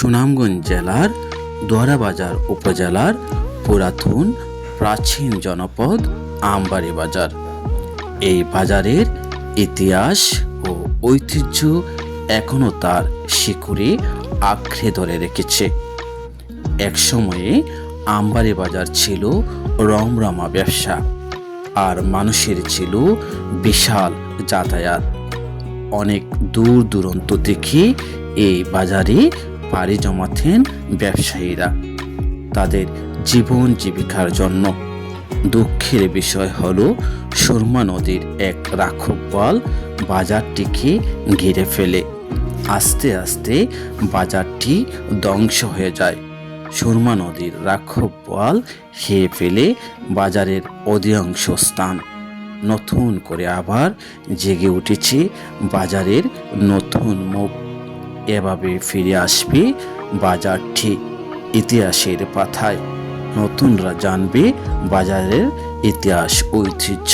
সুনামগঞ্জ জেলার দোহারাবাজার উপজেলার পুরাতন প্রাচীন জনপদ আমবাড়ি বাজার। এই বাজারের ইতিহাস ও ঐতিহ্য এখনো তার শিকড়ে আঁকড়ে ধরে রেখেছে। একসময়ে আমবাড়ি বাজার ছিল রমরমা ব্যবসা, আর মানুষের ছিল বিশাল যাতায়াত। অনেক দূর দূরান্ত থেকে এই বাজারে পাড়ি জমাতেন ব্যবসায়ীরা তাদের জীবন জীবিকার জন্য। দুঃখের বিষয় হলো সুরমা নদীর এক রাক্ষস বল বাজারটিকে ঘিরে ফেলে। আস্তে আস্তে বাজারটি ধ্বংস হয়ে যায়। সুরমা নদীর রাক্ষস বল খেয়ে ফেলে বাজারের অধিকাংশ স্থান। নতুন করে আবার জেগে উঠেছে বাজারের নতুন মুখ। এভাবে ফিরে আসবে বাজারটি ইতিহাসের পাতায়। নতুনরা জানবে বাজারের ইতিহাস ঐতিহ্য।